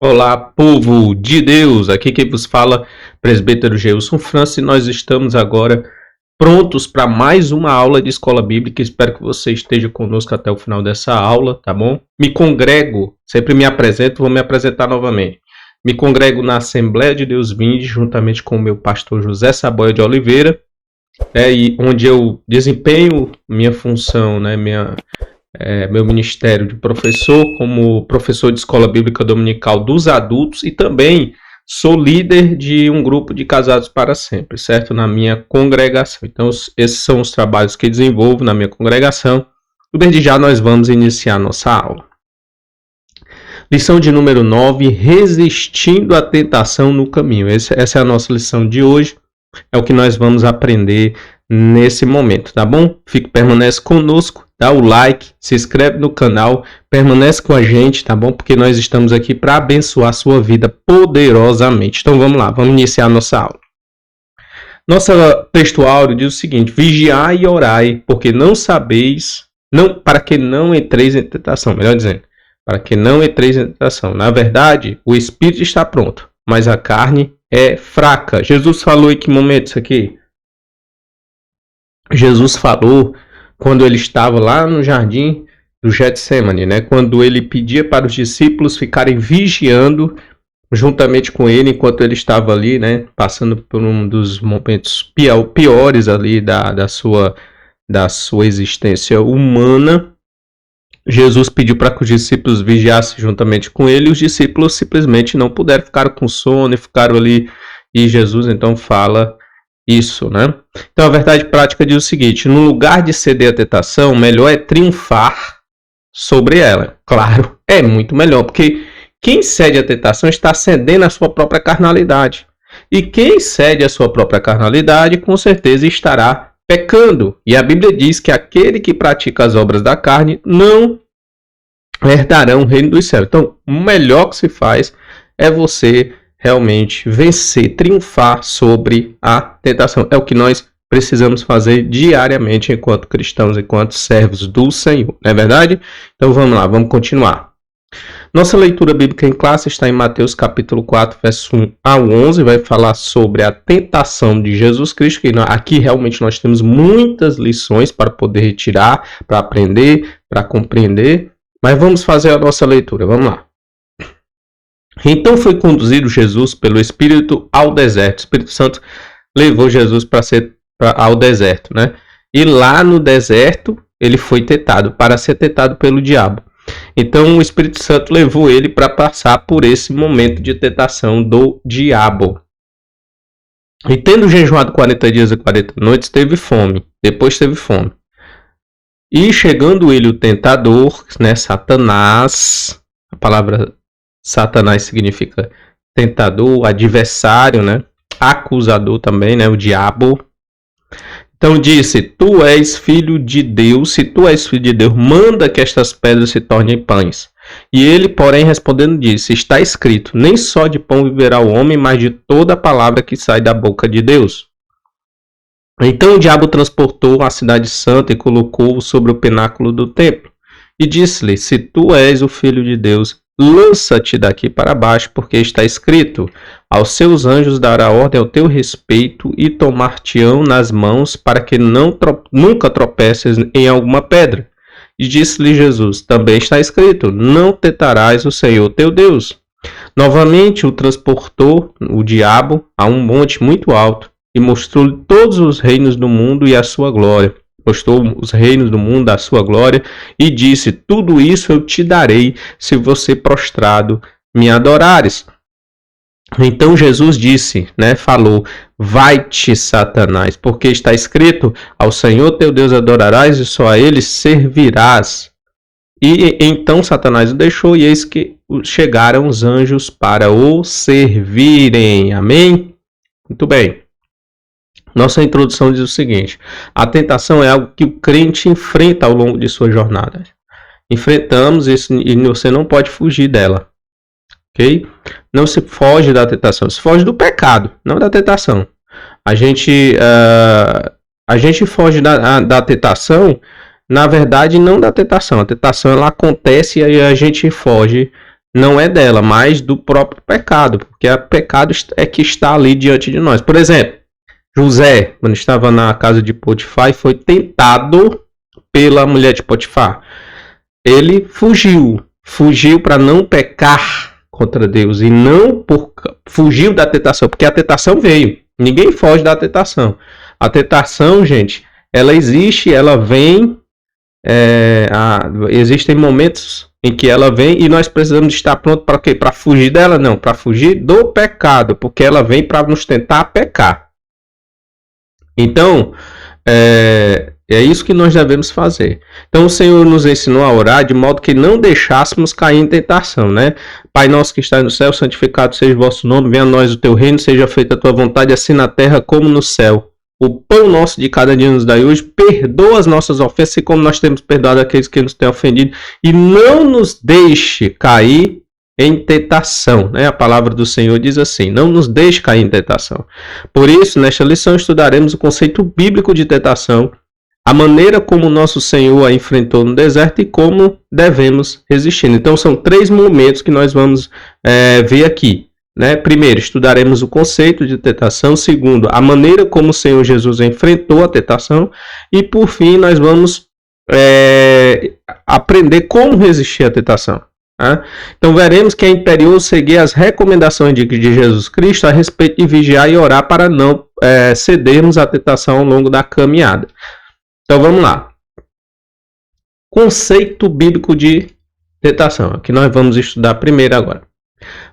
Olá, povo de Deus! Aqui quem vos fala, presbítero Geilson França, e nós estamos agora prontos para mais uma aula de escola bíblica. Espero que você esteja conosco até o final dessa aula, tá bom? Me congrego, sempre me apresento, vou me apresentar novamente. Me congrego na Assembleia de Deus Vinde, juntamente com o meu pastor José Saboia de Oliveira, e onde eu desempenho minha função, meu ministério de professor, como professor de escola bíblica dominical dos adultos, e também sou líder de um grupo de casados para sempre, certo? Na minha congregação. Então, esses são os trabalhos que desenvolvo na minha congregação. E desde já nós vamos iniciar nossa aula. Lição de número 9, resistindo à tentação no caminho. Essa é a nossa lição de hoje. É o que nós vamos aprender nesse momento, tá bom? Permanece conosco, dá o like, se inscreve no canal, permanece com a gente, tá bom? Porque nós estamos aqui para abençoar a sua vida poderosamente. Então vamos lá, vamos iniciar a nossa aula. Nossa texto áureo diz o seguinte: vigiai e orai, porque não sabeis, para que não entreis em tentação. Melhor dizendo, para que não entreis em tentação. Na verdade, o espírito está pronto, mas a carne é fraca. Jesus falou em que momento isso aqui? Jesus falou quando ele estava lá no jardim do Getsemane, né? Quando ele pedia para os discípulos ficarem vigiando juntamente com ele enquanto ele estava ali, né? Passando por um dos momentos piores ali da sua existência humana. Jesus pediu para que os discípulos vigiassem juntamente com ele, e os discípulos simplesmente não puderam, ficaram com sono e ficaram ali, e Jesus então fala isso, né? Então a verdade prática diz o seguinte: no lugar de ceder à tentação, melhor é triunfar sobre ela. Claro, é muito melhor, porque quem cede à tentação está cedendo à sua própria carnalidade. E quem cede à sua própria carnalidade, com certeza estará pecando. E a Bíblia diz que aquele que pratica as obras da carne não herdarão o reino dos céus. Então, o melhor que se faz é você realmente vencer, triunfar sobre a tentação. É o que nós precisamos fazer diariamente enquanto cristãos, enquanto servos do Senhor. Não é verdade? Então vamos lá, vamos continuar. Nossa leitura bíblica em classe está em Mateus capítulo 4, verso 1 ao 11. Vai falar sobre a tentação de Jesus Cristo. Que aqui realmente nós temos muitas lições para poder retirar, para aprender, para compreender. Mas vamos fazer a nossa leitura. Vamos lá. Então foi conduzido Jesus pelo Espírito ao deserto. O Espírito Santo levou Jesus ao deserto, né? E lá no deserto ele foi tentado, para ser tentado pelo diabo. Então o Espírito Santo levou ele para passar por esse momento de tentação do diabo. E tendo jejuado 40 dias e 40 noites, teve fome. Depois teve fome. E chegando ele, o tentador, né, Satanás, a palavra Satanás significa tentador, adversário, né? Acusador também, né? O diabo. Então disse: tu és filho de Deus, se tu és filho de Deus, manda que estas pedras se tornem pães. E ele, porém, respondendo, disse: está escrito, nem só de pão viverá o homem, mas de toda a palavra que sai da boca de Deus. Então o diabo transportou a cidade santa e colocou-o sobre o pináculo do templo. E disse-lhe: se tu és o filho de Deus, lança-te daqui para baixo, porque está escrito: aos seus anjos dará ordem ao teu respeito e tomar-te-ão nas mãos, para que nunca tropeces em alguma pedra. E disse-lhe Jesus: também está escrito: não tentarás o Senhor teu Deus. Novamente o transportou o diabo a um monte muito alto e mostrou-lhe todos os reinos do mundo e a sua glória. Mostrou os reinos do mundo, a sua glória, e disse: tudo isso eu te darei, se você prostrado me adorares. Então Jesus disse, né, falou: vai-te, Satanás, porque está escrito: ao Senhor teu Deus adorarás e só a ele servirás. E então Satanás o deixou, e eis que chegaram os anjos para o servirem. Amém? Muito bem. Nossa introdução diz o seguinte: a tentação é algo que o crente enfrenta ao longo de sua jornada. Enfrentamos isso e você não pode fugir dela. Ok? Não se foge da tentação, se foge do pecado, não da tentação. A gente foge da tentação, na verdade, não da tentação. A tentação ela acontece e a gente foge não é dela, mas do próprio pecado, porque o pecado é que está ali diante de nós. Por exemplo, José, quando estava na casa de Potifar, foi tentado pela mulher de Potifar. Ele fugiu para não pecar contra Deus e não fugiu da tentação, porque a tentação veio. Ninguém foge da tentação. A tentação, gente, ela existe, ela vem. Existem momentos em que ela vem e nós precisamos estar prontos para quê? Para fugir dela? Não, para fugir do pecado, porque ela vem para nos tentar pecar. Então, é isso que nós devemos fazer. Então, o Senhor nos ensinou a orar de modo que não deixássemos cair em tentação, né? Pai nosso que está no céu, santificado seja o vosso nome, venha a nós o teu reino, seja feita a tua vontade, assim na terra como no céu. O pão nosso de cada dia nos dai hoje, perdoa as nossas ofensas, e como nós temos perdoado aqueles que nos têm ofendido, e não nos deixe cair em tentação, né? A palavra do Senhor diz assim, não nos deixe cair em tentação. Por isso, nesta lição estudaremos o conceito bíblico de tentação, a maneira como nosso Senhor a enfrentou no deserto e como devemos resistir. Então, são 3 momentos que nós vamos ver aqui. Né? Primeiro, estudaremos o conceito de tentação. Segundo, a maneira como o Senhor Jesus enfrentou a tentação. E, por fim, nós vamos aprender como resistir à tentação. Tá? Então, veremos que é imperioso seguir as recomendações de Jesus Cristo a respeito de vigiar e orar para não cedermos à tentação ao longo da caminhada. Então, vamos lá. Conceito bíblico de tentação. Aqui nós vamos estudar primeiro agora.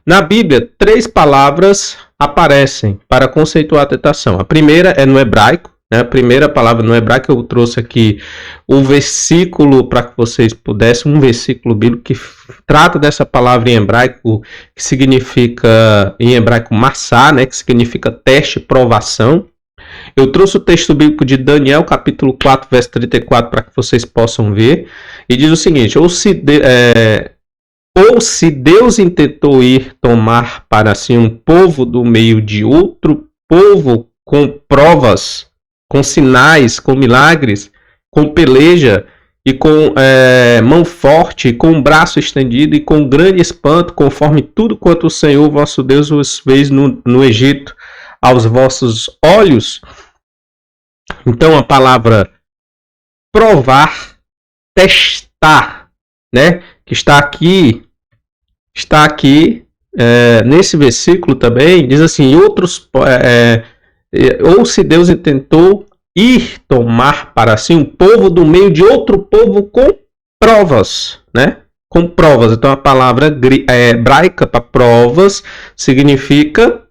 Na Bíblia, 3 palavras aparecem para conceituar a tentação. A primeira é no hebraico, né? A primeira palavra no hebraico, eu trouxe aqui o versículo para que vocês pudessem, um versículo bíblico que trata dessa palavra em hebraico, que significa, em hebraico, massá, né? Que significa teste, provação. Eu trouxe o texto bíblico de Daniel, capítulo 4, verso 34, para que vocês possam ver. E diz o seguinte, ou se Deus intentou ir tomar para si um povo do meio de outro povo com provas, com sinais, com milagres, com peleja e com mão forte, com braço estendido e com grande espanto, conforme tudo quanto o Senhor vosso Deus vos fez no Egito, aos vossos olhos. Então a palavra provar, testar, né, que está aqui nesse versículo também, diz assim, ou se Deus intentou ir tomar para si um povo do meio de outro povo com provas, né? Com provas. Então a palavra hebraica para provas significa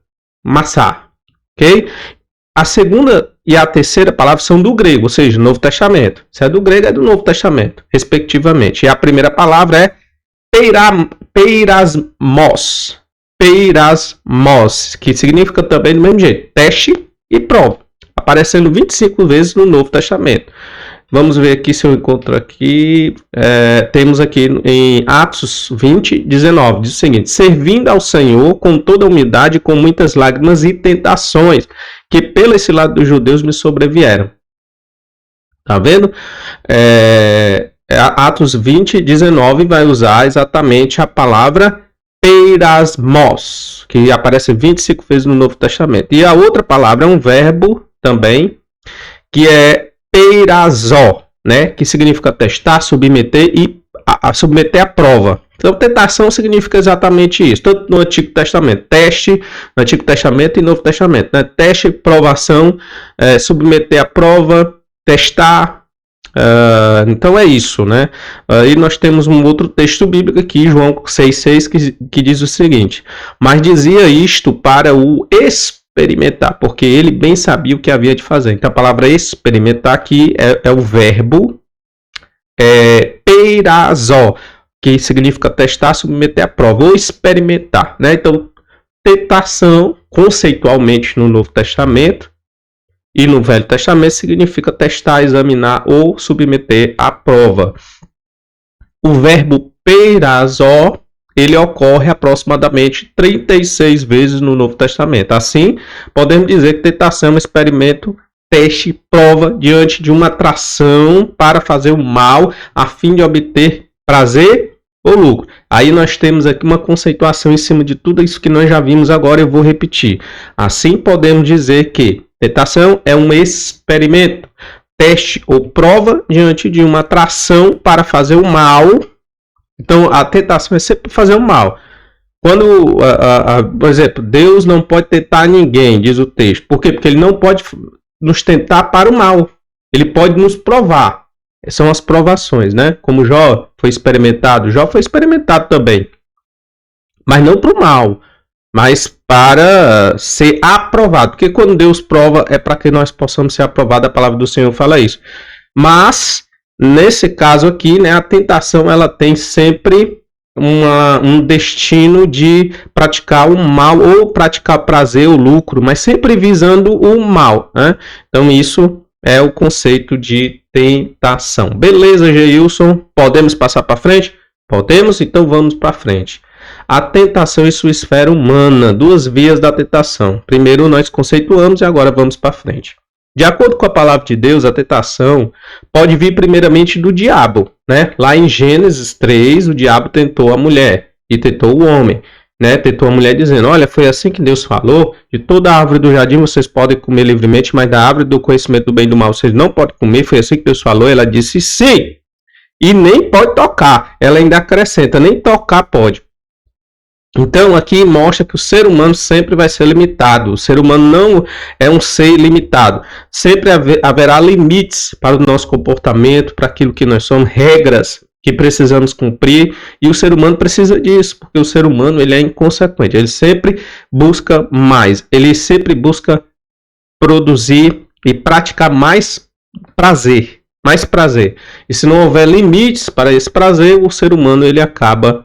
massá, ok? A segunda e a terceira palavra são do grego, ou seja, Novo Testamento. Se é do grego, é do Novo Testamento, respectivamente. E a primeira palavra é peirasmos, que significa também do mesmo jeito, teste e prova, aparecendo 25 vezes no Novo Testamento. Vamos ver aqui se eu encontro aqui. Temos aqui em Atos 20, 19, diz o seguinte, servindo ao Senhor com toda humildade, com muitas lágrimas e tentações, que pelo esse lado dos judeus me sobrevieram. Tá vendo? Atos 20, 19 vai usar exatamente a palavra peirasmos, que aparece 25 vezes no Novo Testamento. E a outra palavra é um verbo também, que é peirazó, né? Que significa testar, submeter e submeter à prova. Então, tentação significa exatamente isso, tanto no Antigo Testamento, teste no Antigo Testamento e Novo Testamento, né? Teste, provação, submeter à prova, testar. Então é isso, né? Aí nós temos um outro texto bíblico aqui, João 6,6, que diz o seguinte: mas dizia isto para o experimentar, porque ele bem sabia o que havia de fazer. Então a palavra experimentar aqui é o verbo peirazó, que significa testar, submeter à prova, ou experimentar, né? Então, tentação, conceitualmente no Novo Testamento e no Velho Testamento, significa testar, examinar ou submeter à prova. O verbo peirazó, ele ocorre aproximadamente 36 vezes no Novo Testamento. Assim, podemos dizer que tentação é um experimento, teste, prova diante de uma atração para fazer o mal, a fim de obter prazer ou lucro. Aí nós temos aqui uma conceituação em cima de tudo isso que nós já vimos agora, eu vou repetir. Assim podemos dizer que tentação é um experimento, teste ou prova diante de uma atração para fazer o mal. Então a tentação é sempre fazer o mal. Quando, por exemplo, Deus não pode tentar ninguém, diz o texto. Por quê? Porque ele não pode nos tentar para o mal. Ele pode nos provar. São as provações, né? Como Jó foi experimentado. Jó foi experimentado também. Mas não para o mal. Mas para ser aprovado. Porque quando Deus prova, é para que nós possamos ser aprovados. A palavra do Senhor fala isso. Mas, nesse caso aqui, né, a tentação ela tem sempre um destino de praticar o mal ou praticar prazer ou lucro, mas sempre visando o mal, né? Então isso é o conceito de tentação. Beleza, Geilson? Podemos passar para frente? Podemos, então vamos para frente. A tentação e sua esfera humana, duas vias da tentação. Primeiro nós conceituamos e agora vamos para frente. De acordo com a palavra de Deus, a tentação pode vir primeiramente do diabo, né? Lá em Gênesis 3, o diabo tentou a mulher e tentou o homem, né? Tentou a mulher dizendo, olha, foi assim que Deus falou, de toda a árvore do jardim vocês podem comer livremente, mas da árvore do conhecimento do bem e do mal vocês não podem comer, foi assim que Deus falou. Ela disse sim, e nem pode tocar. Ela ainda acrescenta, nem tocar pode. Então aqui mostra que o ser humano sempre vai ser limitado. O ser humano não é um ser limitado. Sempre haverá limites para o nosso comportamento, para aquilo que nós somos, regras que precisamos cumprir. E o ser humano precisa disso, porque o ser humano ele é inconsequente. Ele sempre busca mais. Ele sempre busca produzir e praticar mais prazer. Mais prazer. E se não houver limites para esse prazer, o ser humano ele acaba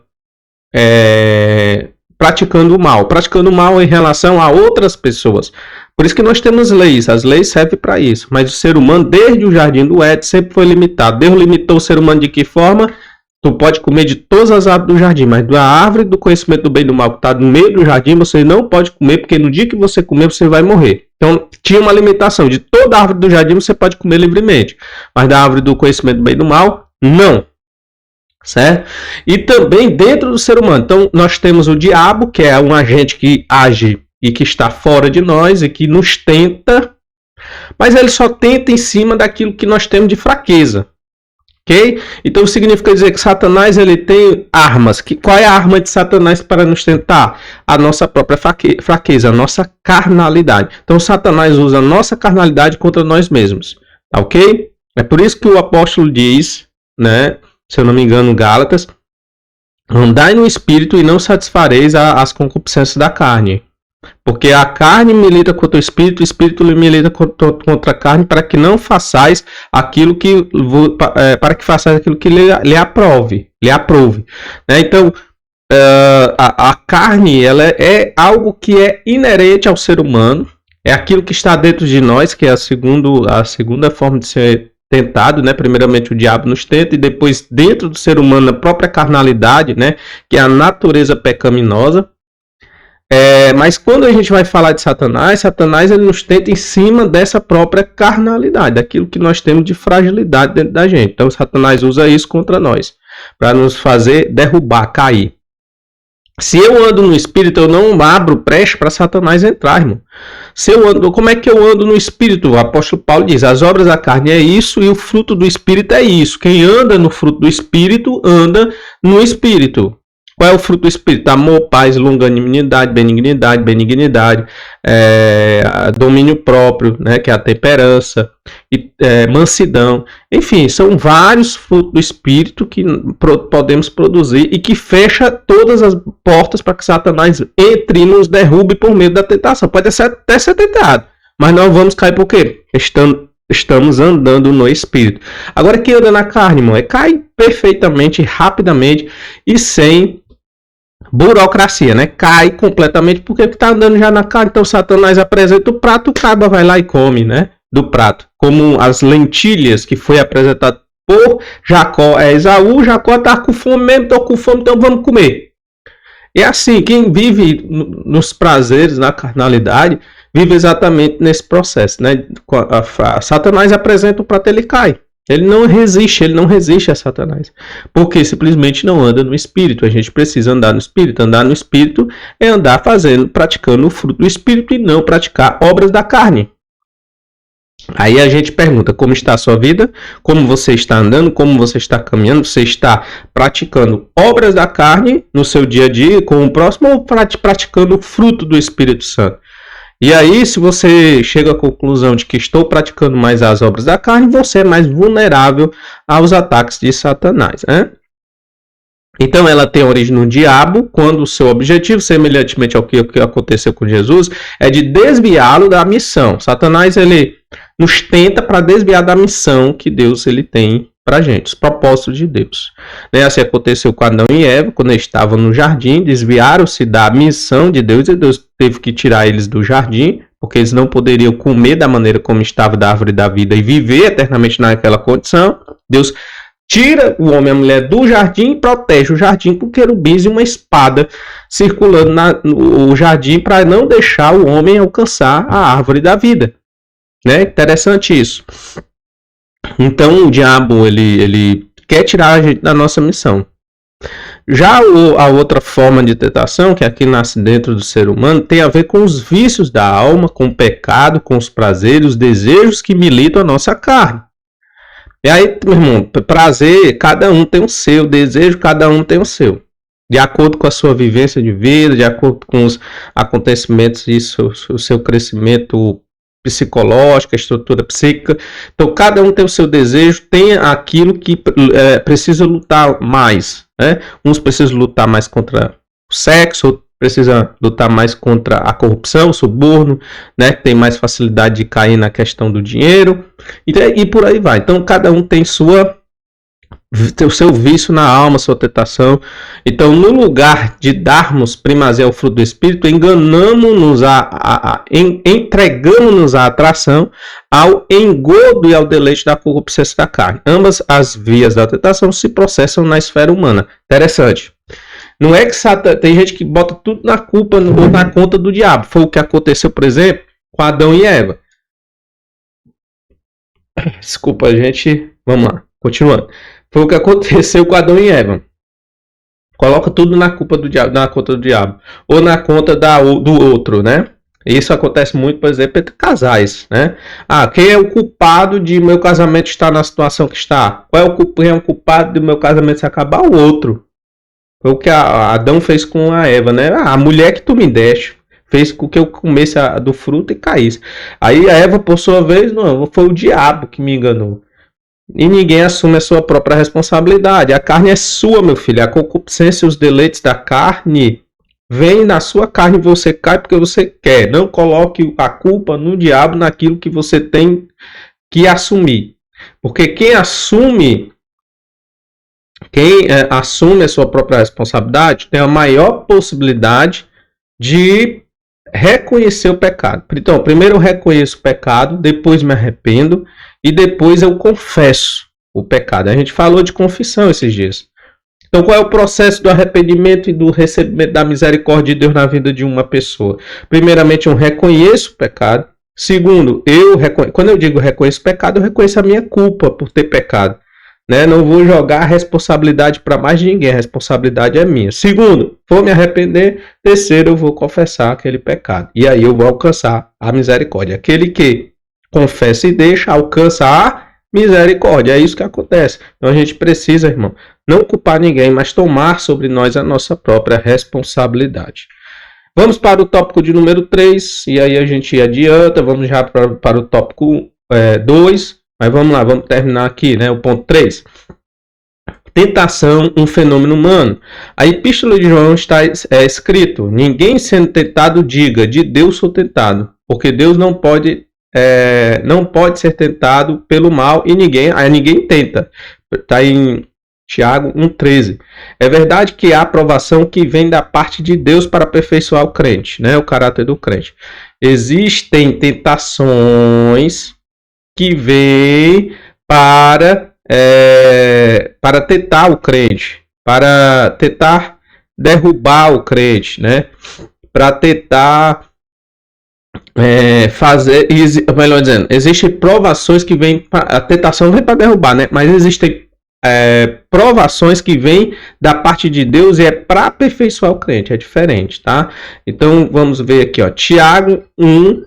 praticando o mal em relação a outras pessoas. Por isso que nós temos leis, as leis servem para isso, mas o ser humano desde o jardim do Éden sempre foi limitado. Deus limitou o ser humano de que forma? Tu pode comer de todas as árvores do jardim, mas da árvore do conhecimento do bem e do mal que está no meio do jardim você não pode comer, porque no dia que você comer você vai morrer. Então tinha uma limitação, de toda a árvore do jardim você pode comer livremente, mas da árvore do conhecimento do bem e do mal, não. Certo? E também dentro do ser humano. Então nós temos o diabo, que é um agente que age e que está fora de nós e que nos tenta, mas ele só tenta em cima daquilo que nós temos de fraqueza. Ok? Então significa dizer que Satanás ele tem armas. Qual é a arma de Satanás para nos tentar? A nossa própria fraqueza, a nossa carnalidade. Então Satanás usa a nossa carnalidade contra nós mesmos. Ok? É por isso que o apóstolo diz, né? Se eu não me engano, Gálatas, andai no espírito e não satisfareis as concupiscências da carne. Porque a carne milita contra o espírito milita contra a carne, para que não façais aquilo que para que façais aquilo que lhe aprove. Né? Então, a carne ela é algo que é inerente ao ser humano, é aquilo que está dentro de nós, que é a segunda forma de ser tentado, né? Primeiramente o diabo nos tenta e depois dentro do ser humano a própria carnalidade, né? Que é a natureza pecaminosa. Mas quando a gente vai falar de Satanás ele nos tenta em cima dessa própria carnalidade, daquilo que nós temos de fragilidade dentro da gente. Então Satanás usa isso contra nós, para nos fazer derrubar, cair. Se eu ando no espírito, eu não abro brecha para Satanás entrar, irmão. Como é que eu ando no espírito? O apóstolo Paulo diz, as obras da carne é isso e o fruto do espírito é isso. Quem anda no fruto do espírito, anda no espírito. Qual é o fruto do espírito? Amor, paz, longanimidade, benignidade, domínio próprio, né, que é a temperança, mansidão. Enfim, são vários frutos do espírito que podemos produzir e que fecha todas as portas para que Satanás entre e nos derrube por meio da tentação. Pode até ser tentado, mas não vamos cair por quê? Estamos andando no espírito. Agora, quem anda na carne, irmão, cai perfeitamente, rapidamente e sem burocracia, né? Cai completamente porque está andando já na carne. Então Satanás apresenta o prato, o caba vai lá e come, né? Do prato. Como as lentilhas que foi apresentado por Jacó a Esaú. Jacó está com fome mesmo, estou com fome, então vamos comer. É assim, quem vive nos prazeres, na carnalidade, vive exatamente nesse processo, né? Satanás apresenta o prato, ele cai. Ele não resiste a Satanás. Porque simplesmente não anda no Espírito. A gente precisa andar no Espírito. Andar no Espírito é andar praticando o fruto do Espírito e não praticar obras da carne. Aí a gente pergunta como está a sua vida, como você está andando, como você está caminhando, você está praticando obras da carne no seu dia a dia com o próximo ou praticando o fruto do Espírito Santo? E aí, se você chega à conclusão de que estou praticando mais as obras da carne, você é mais vulnerável aos ataques de Satanás, né? Então, ela tem origem no diabo, quando o seu objetivo, semelhantemente ao que aconteceu com Jesus, é de desviá-lo da missão. Satanás, ele nos tenta para desviar da missão que Deus ele tem para a gente, os propósitos de Deus. Assim aconteceu com Adão e Eva, quando eles estavam no jardim, desviaram-se da missão de Deus e Deus teve que tirar eles do jardim, porque eles não poderiam comer da maneira como estava da árvore da vida e viver eternamente naquela condição. Deus tira o homem e a mulher do jardim e protege o jardim com querubins e uma espada circulando no jardim para não deixar o homem alcançar a árvore da vida. Né? Interessante isso. Então o diabo ele quer tirar a gente da nossa missão. Já a outra forma de tentação, que aqui nasce dentro do ser humano, tem a ver com os vícios da alma, com o pecado, com os prazeres, os desejos que militam a nossa carne. E aí, meu irmão, prazer, cada um tem o seu, desejo, cada um tem o seu. De acordo com a sua vivência de vida, de acordo com os acontecimentos e o seu crescimento psicológico, a estrutura psíquica. Então, cada um tem o seu desejo, tem aquilo que precisa lutar mais. Né? Uns precisam lutar mais contra o sexo, outros precisam lutar mais contra a corrupção, o suborno, né? Tem mais facilidade de cair na questão do dinheiro, e por aí vai. Então, cada um tem o seu vício na alma, sua tentação. Então, no lugar de darmos primazia ao fruto do Espírito, enganamos-nos, entregamos-nos à atração, ao engodo e ao deleite da concupiscência da carne. Ambas as vias da tentação se processam na esfera humana. Interessante. Não é que tem gente que bota tudo na culpa ou na conta do diabo. Foi o que aconteceu, por exemplo, com Adão e Eva. Desculpa, gente. Vamos lá, continuando. Foi o que aconteceu com Adão e Eva. Coloca tudo na culpa do diabo, na conta do diabo. Ou na conta do outro, né? Isso acontece muito, por exemplo, entre casais, né? Quem é o culpado de meu casamento estar na situação que está? Quem é o culpado de meu casamento se acabar? O outro. Foi o que Adão fez com a Eva, né? A mulher que tu me deste fez com que eu comesse do fruto e caísse. Aí a Eva, por sua vez, não, foi o diabo que me enganou. E ninguém assume a sua própria responsabilidade. A carne é sua, meu filho. A concupiscência e os deleites da carne vêm na sua carne e você cai porque você quer. Não coloque a culpa no diabo naquilo que você tem que assumir. Porque quem assume a sua própria responsabilidade tem a maior possibilidade de reconhecer o pecado. Então, primeiro eu reconheço o pecado, depois me arrependo e depois eu confesso o pecado. A gente falou de confissão esses dias. Então, qual é o processo do arrependimento e do recebimento da misericórdia de Deus na vida de uma pessoa? Primeiramente, eu reconheço o pecado. Segundo, quando eu digo reconheço o pecado, eu reconheço a minha culpa por ter pecado. Né? Não vou jogar a responsabilidade para mais ninguém, a responsabilidade é minha. Segundo, vou me arrepender. Terceiro, eu vou confessar aquele pecado. E aí eu vou alcançar a misericórdia. Aquele que confessa e deixa, alcança a misericórdia. É isso que acontece. Então a gente precisa, irmão, não culpar ninguém, mas tomar sobre nós a nossa própria responsabilidade. Vamos para o tópico de número 3, e aí a gente adianta, vamos já para o tópico 2. Mas vamos lá, vamos terminar aqui, né? O ponto 3. Tentação, um fenômeno humano. A epístola de João está escrito: ninguém sendo tentado diga, de Deus sou tentado, porque Deus não pode ser tentado pelo mal e ninguém tenta. Está em Tiago 1,13. É verdade que há aprovação que vem da parte de Deus para aperfeiçoar o crente, né? O caráter do crente. Existem tentações que vem para tentar o crente, para tentar derrubar o crente, né? Para tentar melhor dizendo, existem provações que vêm, a tentação vem para derrubar, né? Mas existem provações que vêm da parte de Deus e é para aperfeiçoar o crente, é diferente, tá? Então vamos ver aqui, ó, Tiago 1,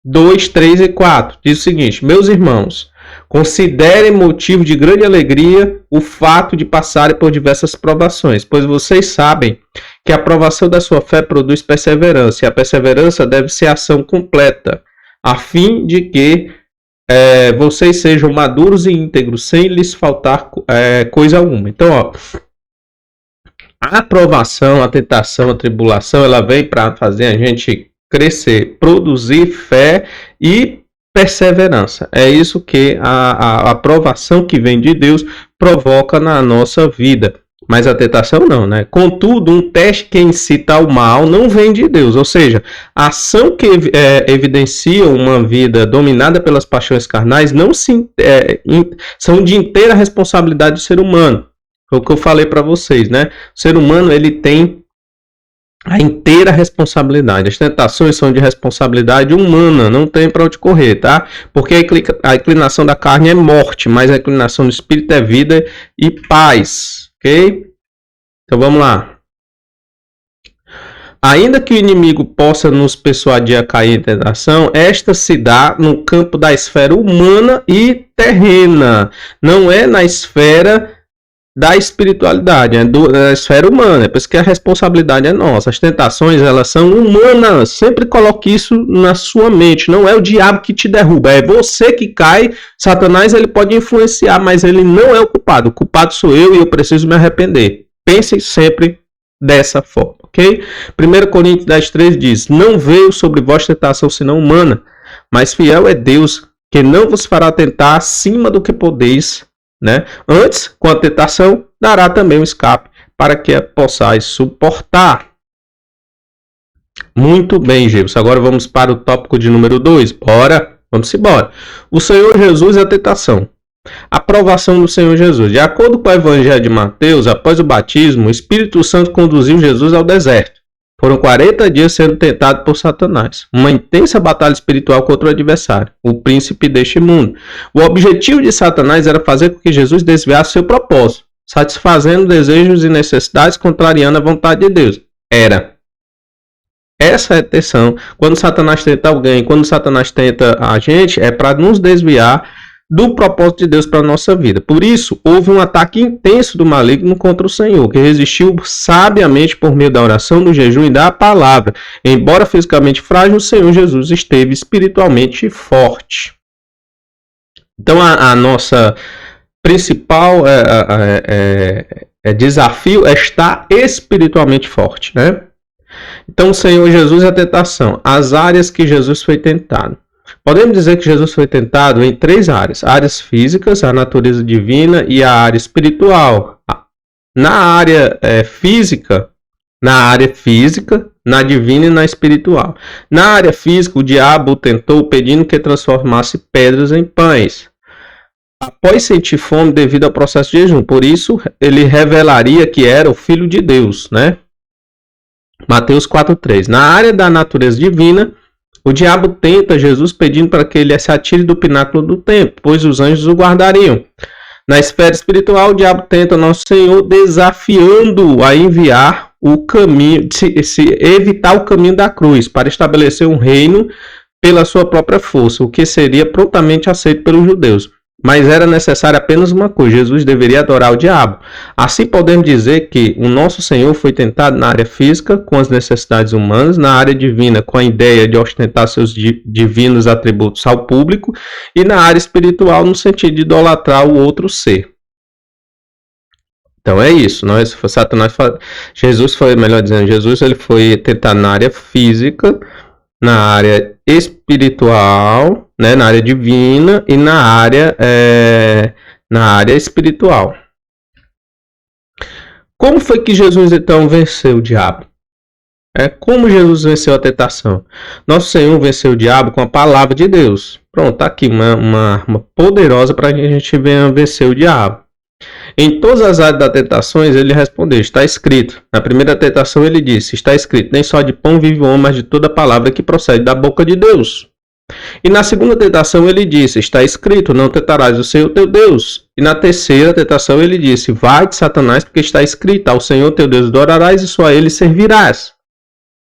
2, 3 e 4, diz o seguinte: meus irmãos, considerem motivo de grande alegria o fato de passarem por diversas provações, pois vocês sabem que a provação da sua fé produz perseverança, e a perseverança deve ser ação completa, a fim de que vocês sejam maduros e íntegros, sem lhes faltar coisa alguma. Então, ó, a provação, a tentação, a tribulação, ela vem para fazer a gente crescer, produzir fé e perseverança. É isso que a provação que vem de Deus provoca na nossa vida. Mas a tentação não, né? Contudo, um teste que incita ao mal não vem de Deus. Ou seja, a ação que evidencia uma vida dominada pelas paixões carnais não são de inteira responsabilidade do ser humano. Foi o que eu falei para vocês, né? O ser humano, ele tem a inteira responsabilidade. As tentações são de responsabilidade humana, não tem para onde correr, tá? Porque a inclinação da carne é morte, mas a inclinação do espírito é vida e paz, ok? Então vamos lá. Ainda que o inimigo possa nos persuadir a cair em tentação, esta se dá no campo da esfera humana e terrena, não é na esfera da espiritualidade, é da esfera humana, é por isso que a responsabilidade é nossa. As tentações, elas são humanas, sempre coloque isso na sua mente, não é o diabo que te derruba, é você que cai. Satanás, ele pode influenciar, mas ele não é o culpado sou eu e eu preciso me arrepender. Pensem sempre dessa forma, ok? 1 Coríntios 10:3 diz: não veio sobre vós tentação senão humana, mas fiel é Deus, que não vos fará tentar acima do que podeis, né? Antes, com a tentação, dará também um escape para que a possais suportar. Muito bem, Gilson. Agora vamos para o tópico de número 2. Bora, vamos embora. O Senhor Jesus e a tentação. A provação do Senhor Jesus. De acordo com o Evangelho de Mateus, após o batismo, o Espírito Santo conduziu Jesus ao deserto. Foram 40 dias sendo tentado por Satanás. Uma intensa batalha espiritual contra o adversário, o príncipe deste mundo. O objetivo de Satanás era fazer com que Jesus desviasse seu propósito, satisfazendo desejos e necessidades, contrariando a vontade de Deus. Essa é a intenção. Quando Satanás tenta alguém, quando Satanás tenta a gente, é para nos desviar do propósito de Deus para a nossa vida. Por isso, houve um ataque intenso do maligno contra o Senhor, que resistiu sabiamente por meio da oração, do jejum e da palavra. Embora fisicamente frágil, o Senhor Jesus esteve espiritualmente forte. Então, a nossa principal desafio é estar espiritualmente forte, né? Então, o Senhor Jesus e a tentação. As áreas que Jesus foi tentado. Podemos dizer que Jesus foi tentado em 3 áreas. Áreas físicas, a natureza divina, e a área espiritual. Na área física, na divina e na espiritual. Na área física, o diabo o tentou pedindo que transformasse pedras em pães. Após sentir fome devido ao processo de jejum. Por isso, ele revelaria que era o Filho de Deus, né? Mateus 4:3. Na área da natureza divina, o diabo tenta Jesus pedindo para que ele se atire do pináculo do templo, pois os anjos o guardariam. Na esfera espiritual, o diabo tenta nosso Senhor desafiando-o a enviar o caminho, evitar o caminho da cruz, para estabelecer um reino pela sua própria força, o que seria prontamente aceito pelos judeus. Mas era necessário apenas uma coisa: Jesus deveria adorar o diabo. Assim podemos dizer que o nosso Senhor foi tentado na área física, com as necessidades humanas, na área divina, com a ideia de ostentar seus divinos atributos ao público, e na área espiritual, no sentido de idolatrar o outro ser. Então é isso. Jesus ele foi tentado na área física, na área espiritual, né, na área divina e na área espiritual. Como foi que Jesus então venceu o diabo? Como Jesus venceu a tentação? Nosso Senhor venceu o diabo com a palavra de Deus. Pronto, tá aqui uma arma poderosa para que a gente venha vencer o diabo. Em todas as áreas das tentações, ele respondeu, está escrito. Na primeira tentação ele disse, está escrito, nem só de pão vive o homem, mas de toda palavra que procede da boca de Deus. E na segunda tentação ele disse, está escrito, não tentarás o Senhor teu Deus. E na terceira tentação ele disse, vai-te, Satanás, porque está escrito, ao Senhor teu Deus adorarás e só a ele servirás.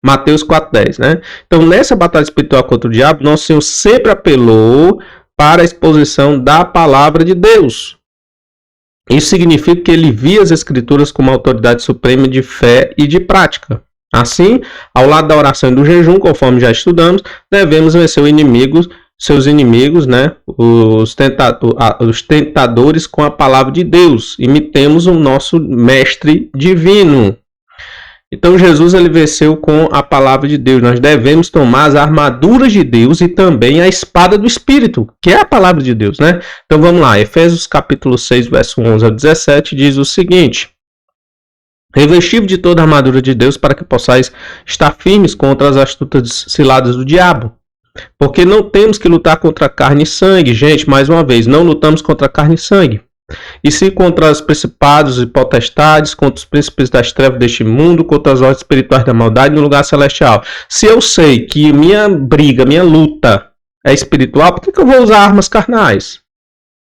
Mateus 4,10, né? Então, nessa batalha espiritual contra o diabo, nosso Senhor sempre apelou para a exposição da palavra de Deus. Isso significa que ele via as Escrituras como autoridade suprema de fé e de prática. Assim, ao lado da oração e do jejum, conforme já estudamos, devemos vencer seus inimigos, né? Os tentadores com a palavra de Deus. Imitemos o nosso mestre divino. Então Jesus ele venceu com a palavra de Deus. Nós devemos tomar as armaduras de Deus e também a espada do Espírito, que é a palavra de Deus, né? Então vamos lá, Efésios capítulo 6, verso 11 ao 17 diz o seguinte: revesti-vos de toda a armadura de Deus para que possais estar firmes contra as astutas ciladas do diabo. Porque não temos que lutar contra carne e sangue. Gente, mais uma vez, não lutamos contra carne e sangue. E sim contra os principados e potestades, contra os príncipes das trevas deste mundo, contra as ordens espirituais da maldade no lugar celestial. Se eu sei que minha briga, minha luta é espiritual, por que eu vou usar armas carnais?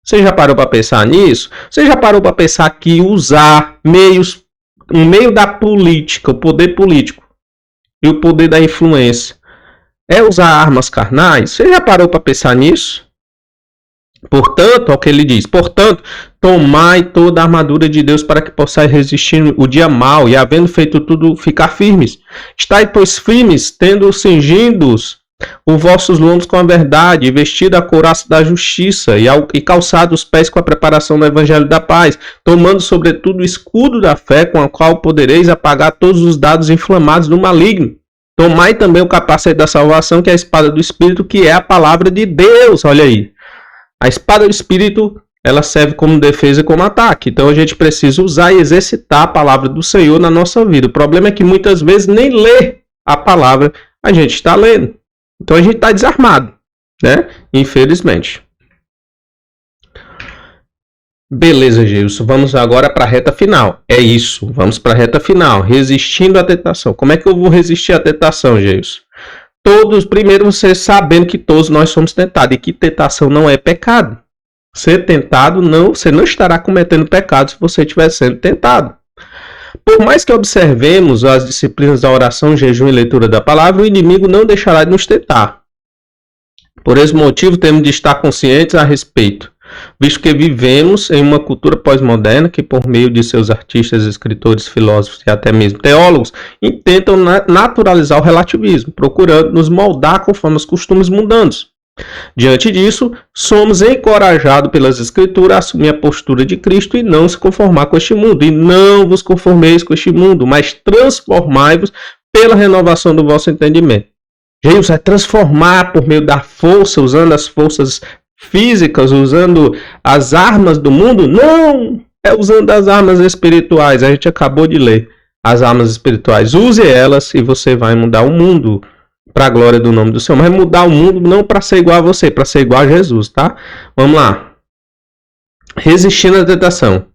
Você já parou para pensar nisso? Você já parou para pensar que usar o meio da política, o poder político e o poder da influência é usar armas carnais? Você já parou para pensar nisso? Portanto, é o que ele diz, portanto, tomai toda a armadura de Deus para que possais resistir o dia mau e, havendo feito tudo, ficar firmes. Estai, pois, firmes, tendo cingidos os vossos lombos com a verdade, e vestido a couraça da justiça, e calçado os pés com a preparação do evangelho da paz, tomando sobretudo o escudo da fé, com o qual podereis apagar todos os dados inflamados do maligno. Tomai também o capacete da salvação, que é a espada do Espírito, que é a palavra de Deus. Olha aí. A espada do Espírito, ela serve como defesa e como ataque. Então a gente precisa usar e exercitar a palavra do Senhor na nossa vida. O problema é que muitas vezes nem ler a palavra a gente está lendo. Então a gente está desarmado, né? Infelizmente. Beleza, Gilson. Vamos agora para a reta final. É isso. Vamos para a reta final. Resistindo à tentação. Como é que eu vou resistir à tentação, Gilson? Primeiro você sabendo que todos nós somos tentados e que tentação não é pecado. Ser tentado, você não estará cometendo pecado se você estiver sendo tentado. Por mais que observemos as disciplinas da oração, jejum e leitura da palavra, o inimigo não deixará de nos tentar. Por esse motivo, temos de estar conscientes a respeito, visto que vivemos em uma cultura pós-moderna que, por meio de seus artistas, escritores, filósofos e até mesmo teólogos, intentam naturalizar o relativismo, procurando nos moldar conforme os costumes mundanos. Diante disso, somos encorajados pelas Escrituras a assumir a postura de Cristo e não se conformar com este mundo. E não vos conformeis com este mundo, mas transformai-vos pela renovação do vosso entendimento. Jesus, é transformar por meio da força, usando as forças físicas, usando as armas do mundo? Não! É usando as armas espirituais. A gente acabou de ler as armas espirituais. Use elas e você vai mudar o mundo para a glória do nome do Senhor. Mas mudar o mundo não para ser igual a você, para ser igual a Jesus, tá? Vamos lá. Resistindo à tentação.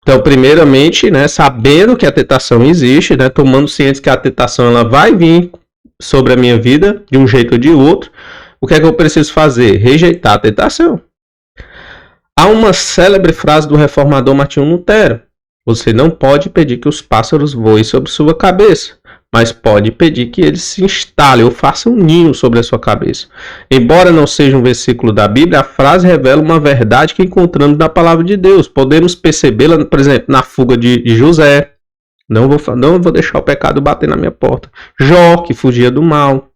Então, primeiramente, né, sabendo que a tentação existe, né, tomando ciência que a tentação ela vai vir sobre a minha vida de um jeito ou de outro. O que é que eu preciso fazer? Rejeitar a tentação. Há uma célebre frase do reformador Martinho Lutero: você não pode pedir que os pássaros voem sobre sua cabeça, mas pode pedir que eles se instalem ou façam um ninho sobre a sua cabeça. Embora não seja um versículo da Bíblia, a frase revela uma verdade que encontramos na palavra de Deus. Podemos percebê-la, por exemplo, na fuga de José. Não vou deixar o pecado bater na minha porta. Jó, que fugia do mal.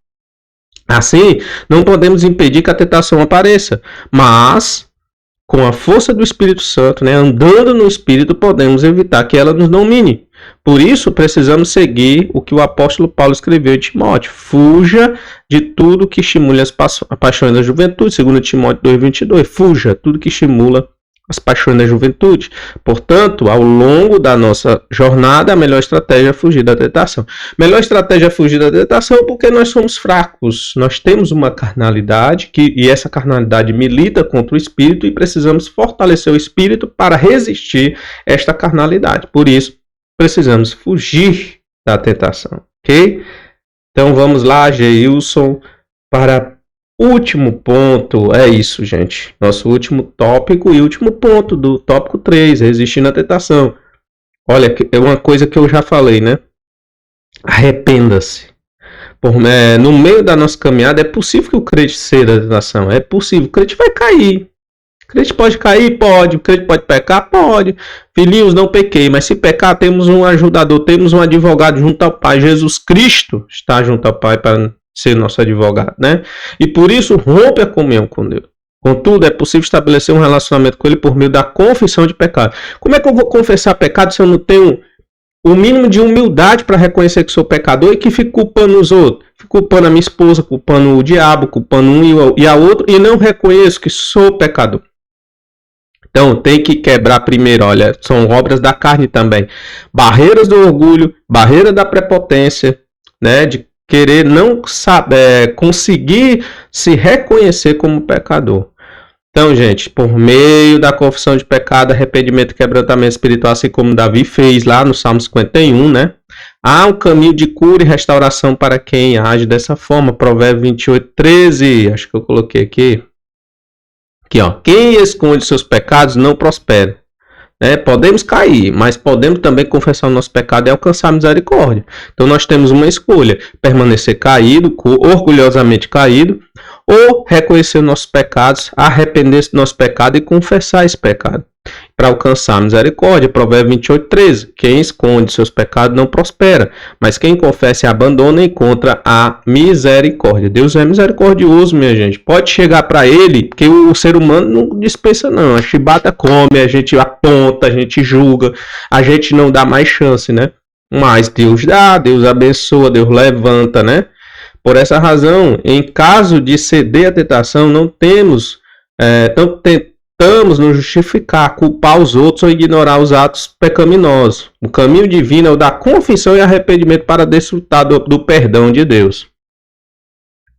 Assim, não podemos impedir que a tentação apareça, mas com a força do Espírito Santo, né, andando no Espírito, podemos evitar que ela nos domine. Por isso, precisamos seguir o que o apóstolo Paulo escreveu em Timóteo: fuja de tudo que estimule as paixões da juventude, segundo Timóteo 2,22. Fuja tudo que estimula as paixões da juventude. Portanto, ao longo da nossa jornada, a melhor estratégia é fugir da tentação. Melhor estratégia é fugir da tentação porque nós somos fracos. Nós temos uma carnalidade e essa carnalidade milita contra o espírito e precisamos fortalecer o espírito para resistir a esta carnalidade. Por isso, precisamos fugir da tentação, ok? Então vamos lá, Geilson, para último ponto. É isso, gente. Nosso último tópico e último ponto do tópico 3, resistir à tentação. Olha, é uma coisa que eu já falei, né? Arrependa-se. No meio da nossa caminhada, é possível que o crente ceda da tentação. É possível. O crente vai cair. O crente pode cair? Pode. O crente pode pecar? Pode. Filhinhos, não pequei. Mas se pecar, temos um ajudador, temos um advogado junto ao Pai. Jesus Cristo está junto ao Pai para ser nosso advogado, né? E por isso rompe a comunhão com Deus. Contudo, é possível estabelecer um relacionamento com Ele por meio da confissão de pecado. Como é que eu vou confessar pecado se eu não tenho o mínimo de humildade para reconhecer que sou pecador e que fico culpando os outros? Fico culpando a minha esposa, culpando o diabo, culpando um e a outro e não reconheço que sou pecador. Então, tem que quebrar primeiro, olha, são obras da carne também. Barreiras do orgulho, barreira da prepotência, né, de querer não saber, conseguir se reconhecer como pecador. Então, gente, por meio da confissão de pecado, arrependimento e quebrantamento espiritual, assim como Davi fez lá no Salmo 51, né? Há um caminho de cura e restauração para quem age dessa forma. Provérbio 28, 13, acho que eu coloquei aqui. Aqui, ó. Quem esconde seus pecados não prospera. Podemos cair, mas podemos também confessar o nosso pecado e alcançar a misericórdia. Então nós temos uma escolha: permanecer caído, orgulhosamente caído, ou reconhecer nossos pecados, arrepender-se do nosso pecado e confessar esse pecado para alcançar a misericórdia. Provérbio 28, 13. Quem esconde seus pecados não prospera, mas quem confessa e abandona encontra a misericórdia. Deus é misericordioso, minha gente. Pode chegar para Ele, porque o ser humano não dispensa não. A chibata come, a gente aponta, a gente julga, a gente não dá mais chance, né? Mas Deus dá, Deus abençoa, Deus levanta, né? Por essa razão, em caso de ceder à tentação, não tentamos nos justificar, culpar os outros ou ignorar os atos pecaminosos. O caminho divino é o da confissão e arrependimento para desfrutar do perdão de Deus.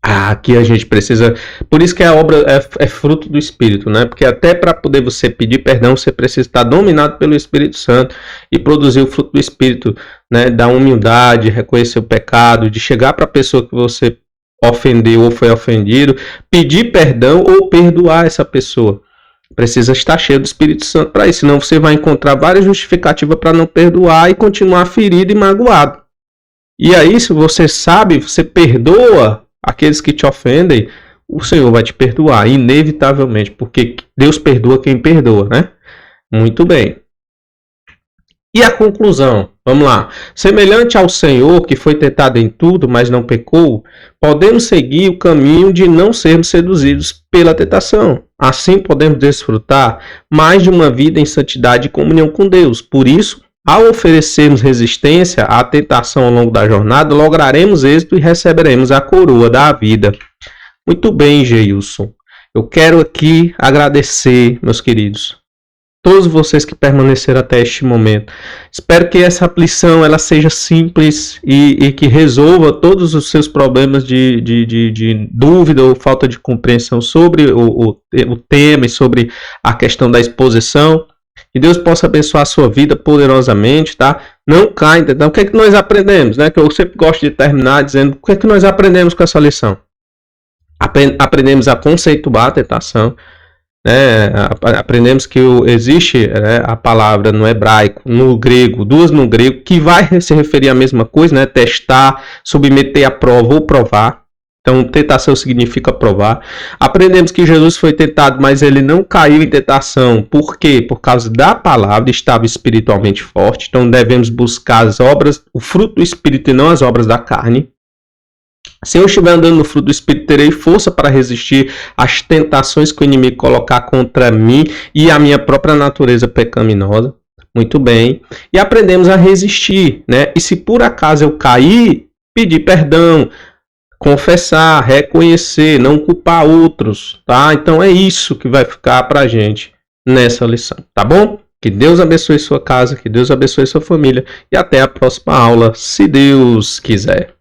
Aqui a gente precisa... Por isso que a obra é fruto do Espírito, né? Porque até para poder você pedir perdão, você precisa estar dominado pelo Espírito Santo e produzir o fruto do Espírito, né? Da humildade, reconhecer o pecado, de chegar para a pessoa que você ofendeu ou foi ofendido, pedir perdão ou perdoar essa pessoa. Precisa estar cheio do Espírito Santo para isso, senão você vai encontrar várias justificativas para não perdoar e continuar ferido e magoado. E aí, se você sabe, você perdoa aqueles que te ofendem, o Senhor vai te perdoar, inevitavelmente, porque Deus perdoa quem perdoa, né? Muito bem. E a conclusão? Vamos lá. Semelhante ao Senhor, que foi tentado em tudo, mas não pecou, podemos seguir o caminho de não sermos seduzidos pela tentação. Assim podemos desfrutar mais de uma vida em santidade e comunhão com Deus. Por isso, ao oferecermos resistência à tentação ao longo da jornada, lograremos êxito e receberemos a coroa da vida. Muito bem, Geilson. Eu quero aqui agradecer, meus queridos, todos vocês que permaneceram até este momento. Espero que essa lição ela seja simples e que resolva todos os seus problemas de dúvida ou falta de compreensão sobre o tema e sobre a questão da exposição. Que Deus possa abençoar a sua vida poderosamente, tá? Não caia. Então, o que é que nós aprendemos, né? Que eu sempre gosto de terminar dizendo o que é que nós aprendemos com essa lição. Aprendemos a conceituar a tentação. Aprendemos que existe a palavra no hebraico, no grego, duas no grego, que vai se referir à mesma coisa, né? Testar, submeter à prova ou provar. Então, tentação significa provar. Aprendemos que Jesus foi tentado, mas ele não caiu em tentação. Por quê? Por causa da palavra, estava espiritualmente forte. Então, devemos buscar as obras, o fruto do Espírito e não as obras da carne. Se eu estiver andando no fruto do Espírito, terei força para resistir às tentações que o inimigo colocar contra mim e a minha própria natureza pecaminosa. Muito bem. E aprendemos a resistir, né? E se por acaso eu cair, pedir perdão, confessar, reconhecer, não culpar outros, tá? Então é isso que vai ficar pra gente. nessa lição, tá bom? Que Deus abençoe sua casa, que Deus abençoe sua família e até a próxima aula, se Deus quiser.